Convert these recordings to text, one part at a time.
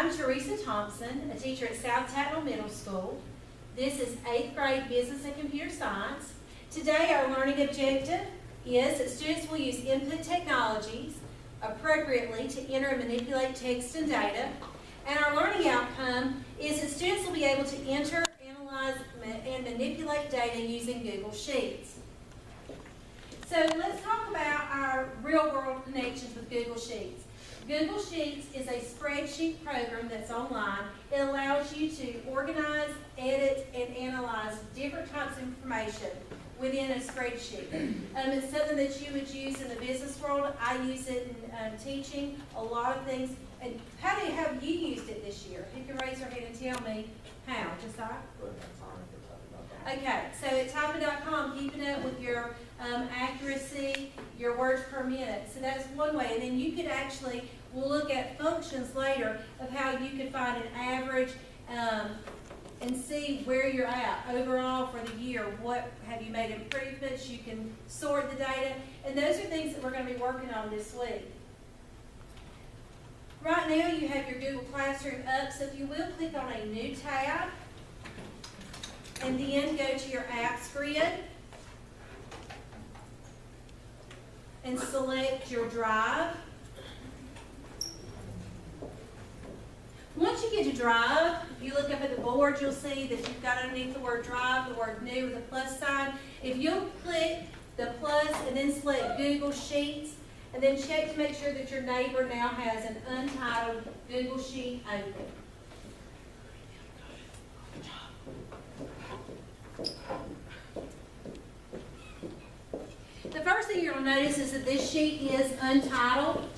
I'm Teresa Thompson, a teacher at South Tattnall Middle School. This is 8th grade Business and Computer Science. Today our learning objective is that students will use input technologies appropriately to enter and manipulate text and data. And our learning outcome is that students will be able to enter, analyze, and manipulate data using Google Sheets. So let's talk about our real-world connections with Google Sheets. Google Sheets is a spreadsheet program that's online. It allows you to organize, edit, and analyze different types of information within a spreadsheet. It's something that you would use in the business world. I use it in teaching a lot of things. And how have you used it this year? You can raise your hand and tell me how. Josiah? Okay, so at typing.com, keeping up with your accuracy, your words per minute. So that's one way. And then you could actually, we'll look at functions later of how you could find an average and see where you're at overall for the year. What have you made improvements? You can sort the data. And those are things that we're going to be working on this week. Right now you have your Google Classroom up, so if you will, click on a new tab and then go to your apps grid and select your drive. Once you get to drive, if you look up at the board, you'll see that you've got underneath the word drive, the word new with a plus sign. If you'll click the plus and then select Google Sheets, and then check to make sure that your neighbor now has an untitled Google Sheet open. The first thing you're going to notice is that this sheet is untitled.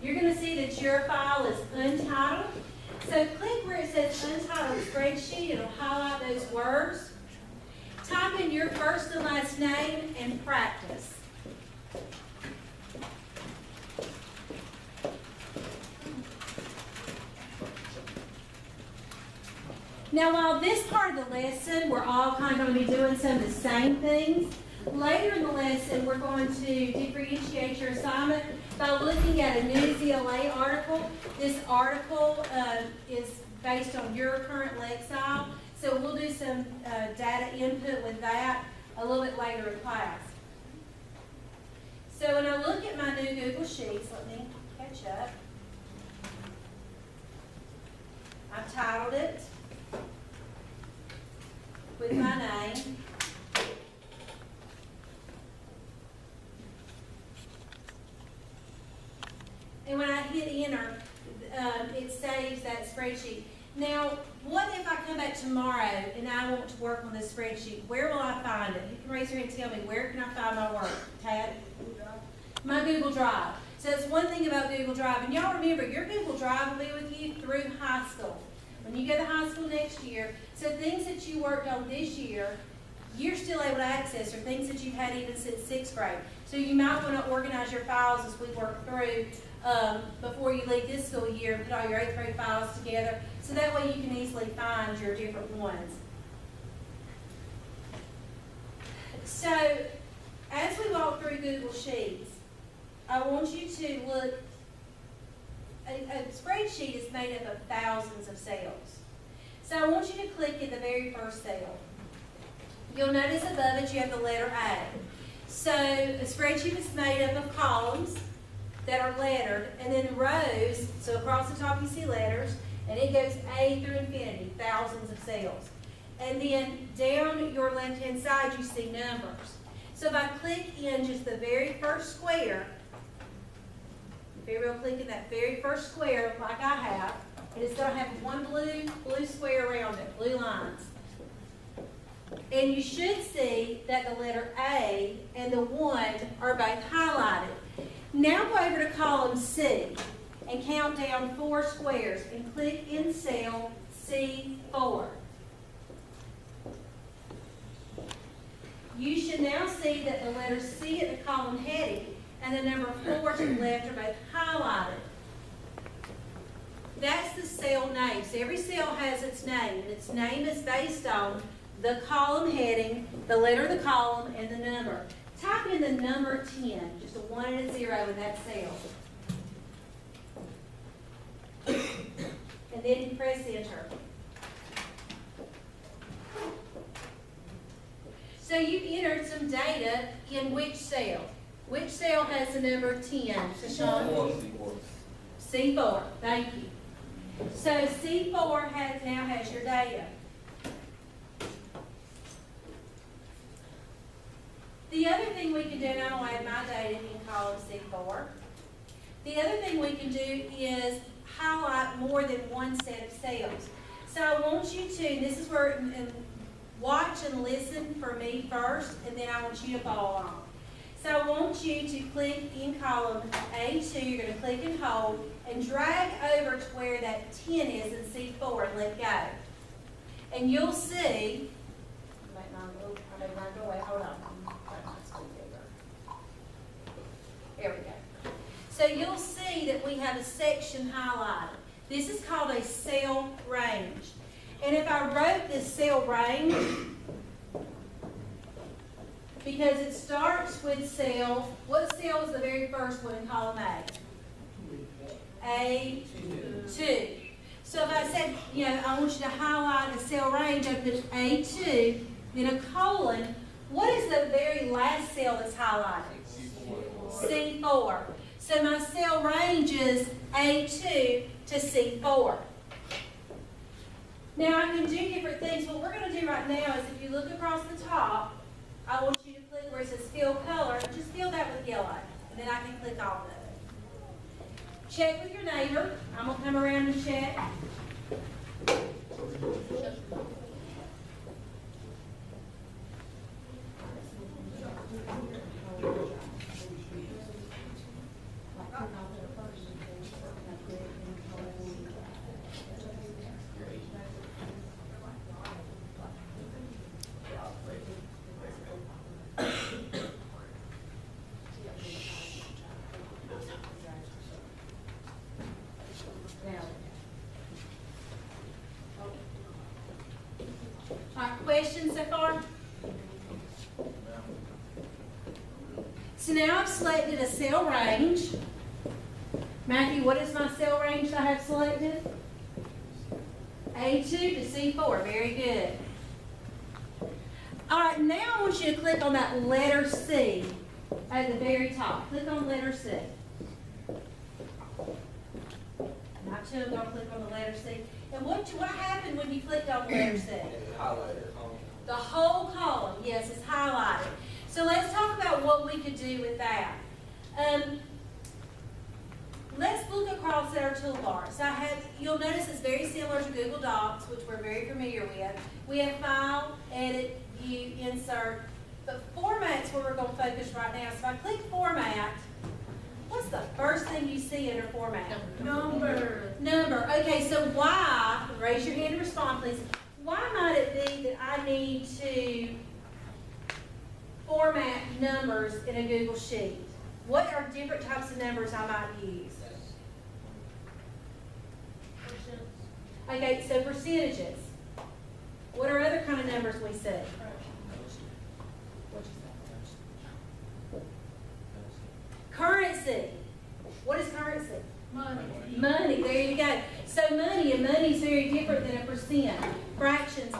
You're going to see that your file is untitled. So click where it says Untitled Spreadsheet. It'll highlight those words. Type in your first and last name and practice. Now, while this part of the lesson, we're all kind of going to be doing some of the same things, later in the lesson, we're going to differentiate your assignment by looking at a new ZLA article. This article is based on your current lexile, so we'll do some data input with that a little bit later in class. So when I look at my new Google Sheets, let me catch up. I've titled it with my name. And when I hit enter, it saves that spreadsheet. Now, what if I come back tomorrow and I want to work on this spreadsheet? Where will I find it? You can raise your hand and tell me, where can I find my work? Tad? My Google Drive. So that's one thing about Google Drive. And y'all remember, your Google Drive will be with you through high school. When you go to high school next year, so things that you worked on this year, you're still able to access, or things that you've had even since 6th grade. So you might want to organize your files as we work through before you leave this school year and put all your 8th grade files together, so that way you can easily find your different ones. So as we walk through Google Sheets, I want you to look. A spreadsheet is made up of thousands of cells. So I want you to click in the very first cell. You'll notice above it you have the letter A. So a spreadsheet is made up of columns that are lettered, and then rows, so across the top you see letters, and it goes A through infinity, thousands of cells. And then down your left-hand side you see numbers. So if I click in just the very first square, click in that very first square like I have, and it's going to have one blue square around it, blue lines. And you should see that the letter A and the 1 are both highlighted. Now go over to column C and count down 4 squares and click in cell C4. You should now see see that the letter C at the column heading and the number 4 to the left are both highlighted. That's the cell name. So every cell has its name, and its name is based on the column heading, the letter of the column, and the number. Type in the number 10, just a 1 and a 0 in that cell. And then press enter. So you entered some data in which cell? Which cell has the number 10? Sean? C4. Thank you. So C4 now has your data. The other thing we can do, and I'll add my data in column C4. The other thing we can do is highlight more than one set of cells. So I want you to, and this is where, and watch and listen for me first, and then I want you to follow along. So I want you to click in column A2, you're going to click and hold, and drag over to where that 10 is in C4 and let go. And you'll see, I made mine go away, hold on. There we go. So you'll see that we have a section highlighted. This is called a cell range. And if I wrote this cell range, because it starts with cell, what cell is the very first one in column A? A2. So if I said, I want you to highlight a cell range of the A2, then a colon, what is the very last cell that's highlighted? C4. So my cell range is A2 to C4. Now I can do different things. What we're going to do right now is if you look across the top, I want you to click where it says fill color, and just fill that with yellow. And then I can click off of it. Check with your neighbor. I'm going to come around and check. Questions so far? So now I've selected a cell range. Matthew, what is my cell range that I have selected? A2 to C4. Very good. All right, now I want you to click on that letter C at the very top. Click on letter C. Not too, I'm going to click on the letter C. And what happened when you clicked on letter C? The whole column, yes, is highlighted. So let's talk about what we could do with that. Let's look across at our toolbar. So you'll notice it's very similar to Google Docs, which we're very familiar with. We have File, Edit, View, Insert. But Format's where we're going to focus right now. So if I click Format, what's the first thing you see under Format? Number. Okay, so why, raise your hand and respond please, why might it be that I need to format numbers in a Google Sheet? What are different types of numbers I might use? Okay, so percentages. What are other kind of numbers we see? Currency. What is currency? Money, there you go. So money, and money is very different than a percent. Fractions.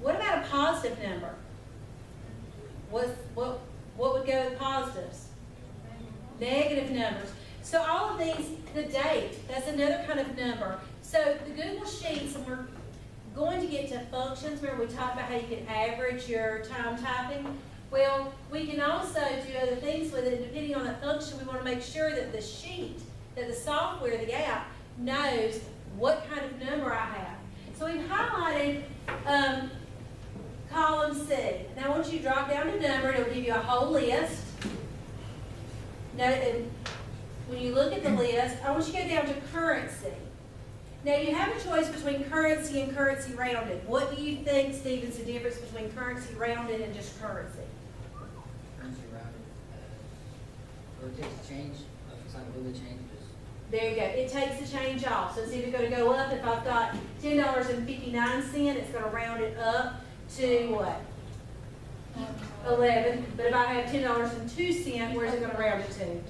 What about a positive number? What would go with positives? Negative numbers. So all of these, the date, that's another kind of number. So the Google Sheets, and we're going to get to functions where we talk about how you can average your time typing. Well, we can also do other things with it. Depending on the function, we want to make sure that the sheet, that the software, the app, knows what kind of number I have. So we've highlighted column C. Now I want you to drop down to number. It'll give you a whole list. Now, when you look at the list, I want you to go down to currency. Now you have a choice between currency and currency rounded. What do you think, Steve, is the difference between currency rounded and just currency? So it takes a change, if it's not really changes. There you go. It takes the change off. So it's either going to go up. If I've got $10.59, it's going to round it up to what? 11. But if I have $10.02, where's it going to round it to?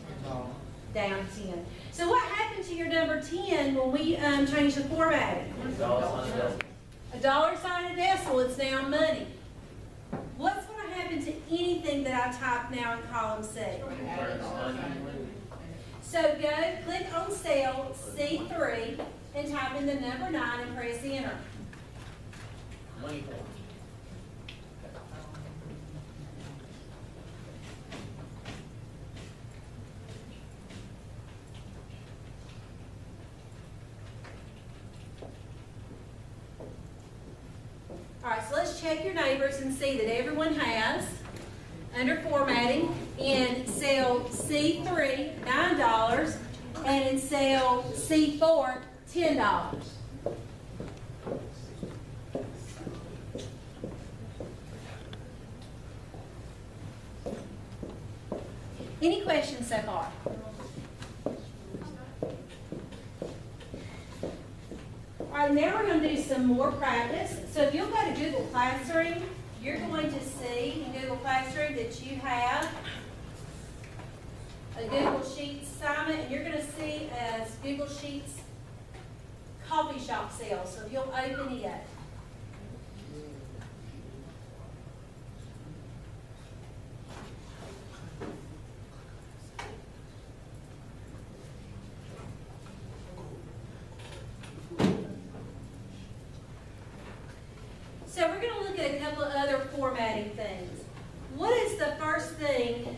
Down to 10. So what happened to your number 10 when we changed the formatting? A dollar sign a decimal, it's now money. What's going to happen to anything that I type now in column C? So go click on cell C3 and type in the number 9 and press enter. All right, so let's check your neighbors and see that everyone has, under formatting, in cell C3, $9, and in cell C4, $10. Any questions so far? All right, now we're going to do some more practice. So if you'll go to Google Classroom, you're going to see in Google Classroom that you have a Google Sheets assignment, and you're going to see as Google Sheets coffee shop sales. So if you'll open it. So we're going to look at a couple of other formatting things. What is the first thing?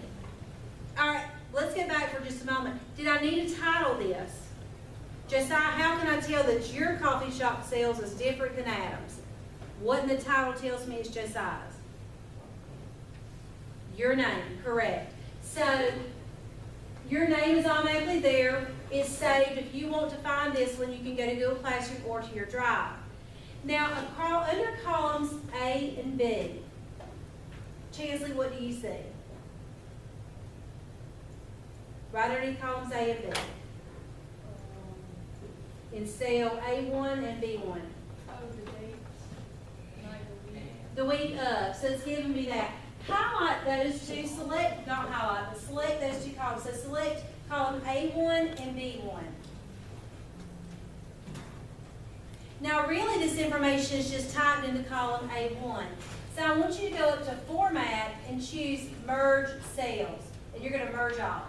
All right, let's get back for just a moment. Did I need to title this? Josiah, how can I tell that your coffee shop sales is different than Adam's? What in the title tells me it's Josiah's? Your name, correct. So your name is automatically there. It's saved. If you want to find this one, you can go to Google Classroom or to your Drive. Now, under columns A and B, Chansley, what do you see? Right underneath columns A and B. In cell A1 and B1. The week of. So it's giving me that. Highlight those two, select, not highlight, but select those two columns. So select column A1 and B1. Now really this information is just typed into column A1. So I want you to go up to Format and choose Merge Cells. And you're going to merge all.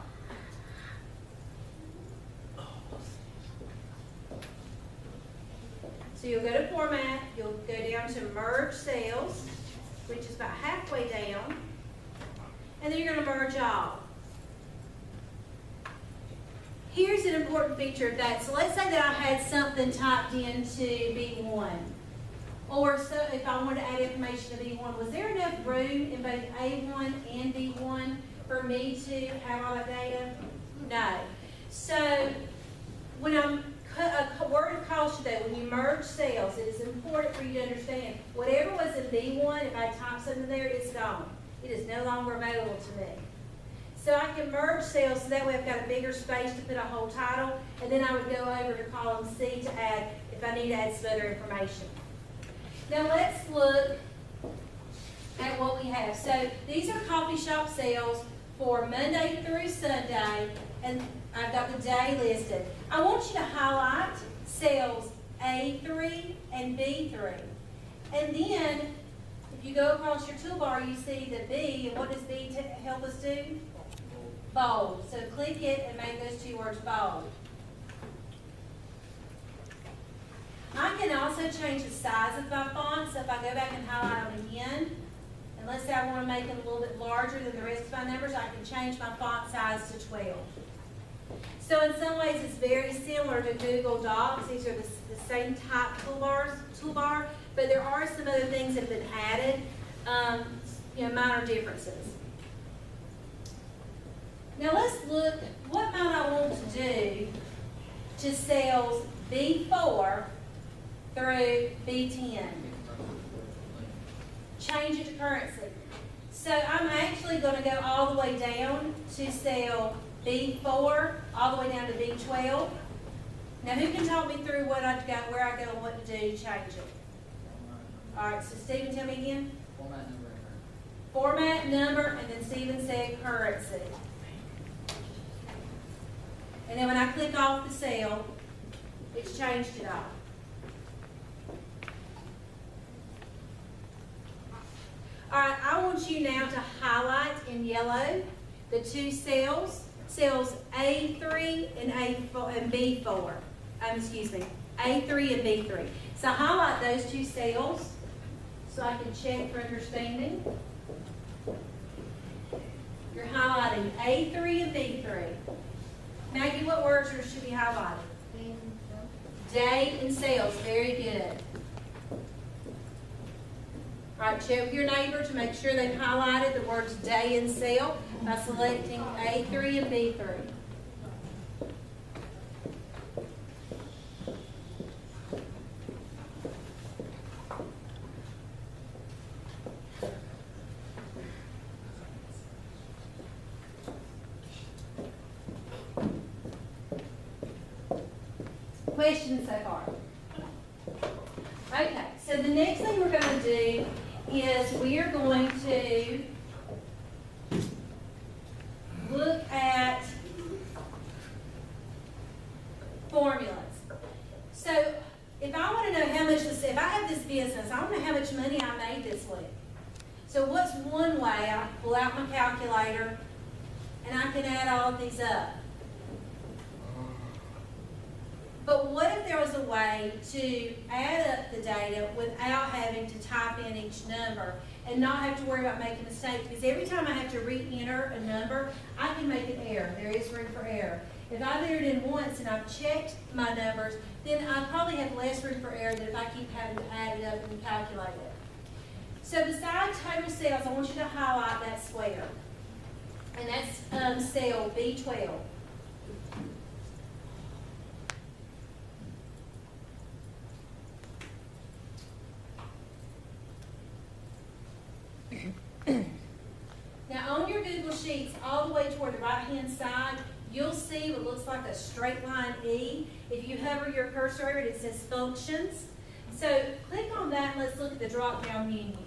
So you'll go to Format, you'll go down to Merge Cells, which is about halfway down. And then you're going to merge all. Here's an important feature of that. So let's say that I had something typed into B1. Or so if I wanted to add information to B1, was there enough room in both A1 and B1 for me to have all that data? No. So when a word of caution though, when you merge cells, it is important for you to understand whatever was in B1, if I type something there, it's gone. It is no longer available to me. So I can merge cells so that way I've got a bigger space to put a whole title, and then I would go over to column C to add, if I need to add some other information. Now let's look at what we have. So these are coffee shop sales for Monday through Sunday, and I've got the day listed. I want you to highlight cells A3 and B3. And then, if you go across your toolbar, you see the B, and what does B help us do? Bold. So click it and make those two words bold. I can also change the size of my font. So if I go back and highlight them again, and let's say I want to make it a little bit larger than the rest of my numbers, I can change my font size to 12. So in some ways it's very similar to Google Docs. These are the same type toolbar, but there are some other things that have been added, minor differences. Now let's look, what might I want to do to cells B4 through B10? Change it to currency. So I'm actually going to go all the way down to cell B4, all the way down to B12. Now, who can talk me through what I've got, where I go, and what to do to change it? All right, so Stephen, tell me again. Format number and currency. Format, number, and then Stephen said currency. And then when I click off the cell, it's changed it all. All right, I want you now to highlight in yellow the two cells, cells A3 and A4 and B4. Excuse me, A3 and B3. So highlight those two cells so I can check for understanding. You're highlighting A3 and B3. Maggie, what words should be highlighted? Day and sales. Very good. All right, check with your neighbor to make sure they've highlighted the words day and sale by selecting A3 and B3. Questions so far? Okay, so the next thing we're going to do is we are going to look at formulas. So if I want to know how much this, if I have this business, I want to know how much money I made this week. So what's one way? I pull out my calculator and I can add all of these up. But what if there was a way to add up the data without having to type in each number and not have to worry about making mistakes? Because every time I have to re-enter a number, I can make an error. There is room for error. If I've entered in once and I've checked my numbers, then I probably have less room for error than if I keep having to add it up and calculate it. So besides total sales, I want you to highlight that square. And that's cell B12. Now on your Google Sheets, all the way toward the right-hand side, you'll see what looks like a straight line E. If you hover your cursor over it, it says functions. So click on that and let's look at the drop-down menu.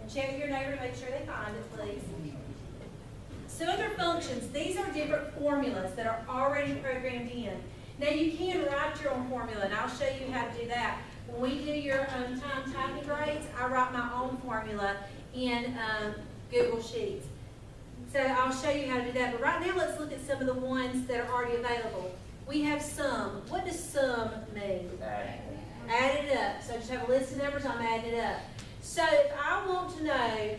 And check with your neighbor to make sure they find it, please. So under functions, these are different formulas that are already programmed in. Now you can write your own formula, and I'll show you how to do that. When we do your time typing grades, I write my own formula in Google Sheets. So I'll show you how to do that. But right now, let's look at some of the ones that are already available. We have sum. What does sum mean? Add it up. So I just have a list of numbers, I'm adding it up. So if I want to know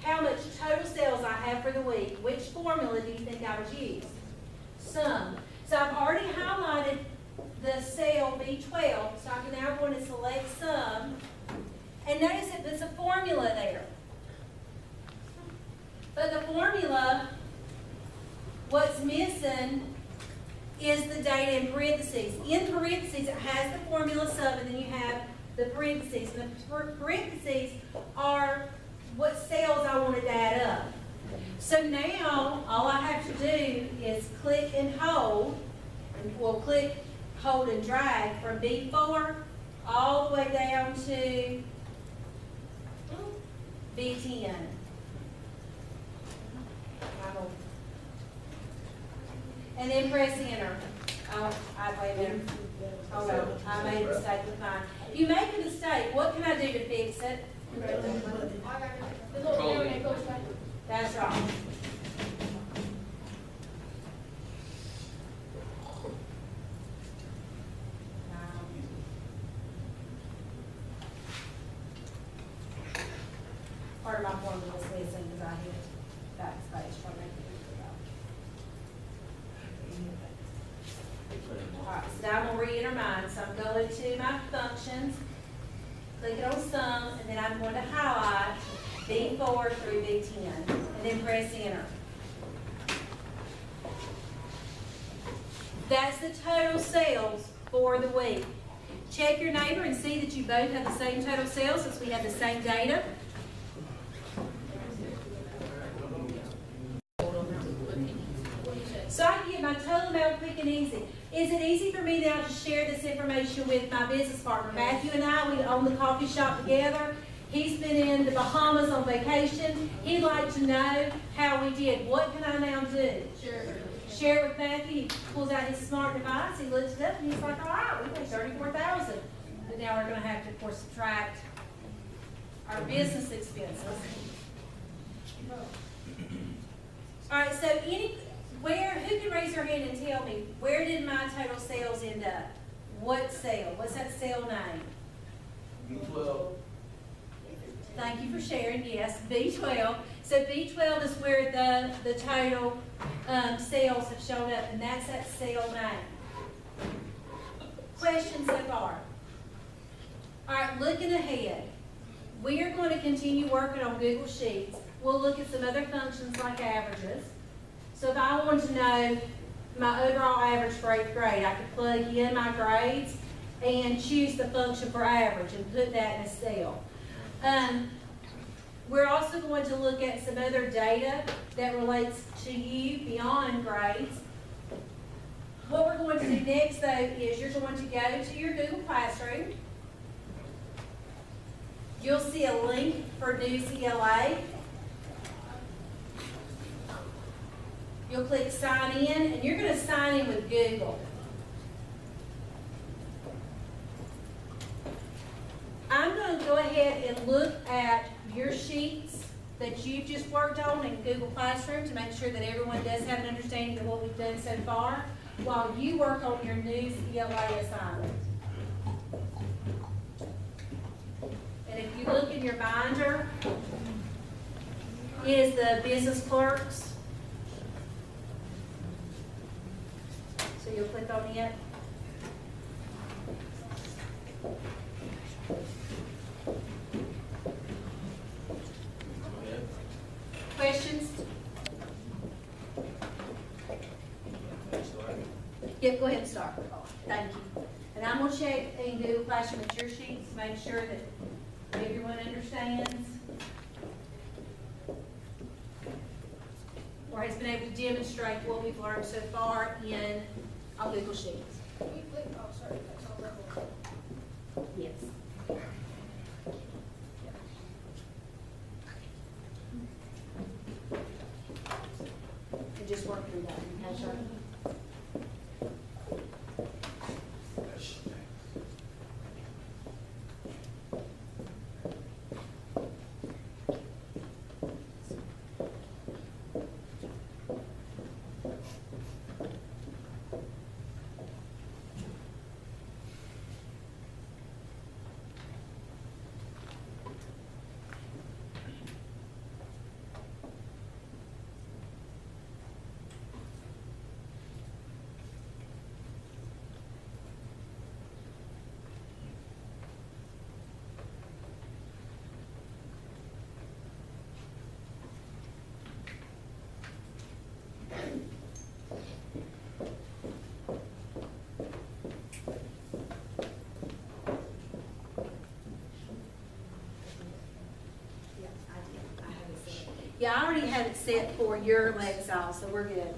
how much total sales I have for the week, which formula do you think I would use? Sum. So I've already highlighted the cell B12, so I can now go and select sum. And notice that there's a formula there. But the formula, what's missing is the data in parentheses. In parentheses, it has the formula sum, and then you have the parentheses. And the parentheses are what cells I wanted to add up. So now, all I have to do is click and hold, and we'll click, hold, and drag from B4 all the way down to B10. And then press enter. Oh, wait a minute. Hold on, I made a mistake with mine. If you make a mistake, what can I do to fix it? That's right. Part of my formula was missing because I hit backspace for making it go. All right, so now I'm going to re-enter mine. So I'm going to my functions, click on sum, and then I'm going to highlight B4 through B10, and then press enter. That's the total sales for the week. Check your neighbor and see that you both have the same total sales since we have the same data. So I can get my total amount quick and easy. Is it easy for me now to share this information with my business partner? Matthew and I, we own the coffee shop together. He's been in the Bahamas on vacation. He'd like to know how we did. What can I now do? Share it with Matthew. He pulls out his smart device. He looks it up and he's like, all right, we paid $34,000. But now we're going to have to, of course, subtract our business expenses. All right, so who can raise their hand and tell me, where did my total sales end up? What sale? What's that sale name? B12. Thank you for sharing, yes, B12. So B12 is where the total sales have shown up, and that's that sale name. Questions so far? All right, looking ahead, we are going to continue working on Google Sheets. We'll look at some other functions like averages. So if I wanted to know my overall average for 8th grade, I could plug in my grades and choose the function for average and put that in a cell. We're also going to look at some other data that relates to you beyond grades. What we're going to do next, though, is you're going to go to your Google Classroom. You'll see a link for New CLA. You'll click Sign In, and you're going to sign in with Google. I'm going to go ahead and look at your sheets that you've just worked on in Google Classroom to make sure that everyone does have an understanding of what we've done so far while you work on your new CLA assignment. And if you look in your binder, it is the business clerks. So you'll click on it. Questions? Yep, go ahead and start. Thank you. And I'm going to check in Google Classroom with your sheets to make sure that everyone understands or has been able to demonstrate what we've learned so far in our Google Sheets. Yes. And just work through that. Okay, sure. Yeah, I already have it set for your Lexile, so we're good.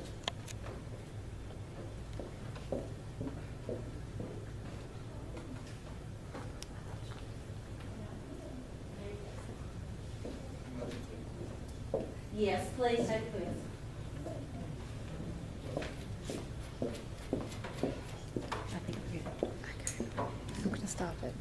Yes, please take a quiz. I think we're good. Okay. I'm going to stop it.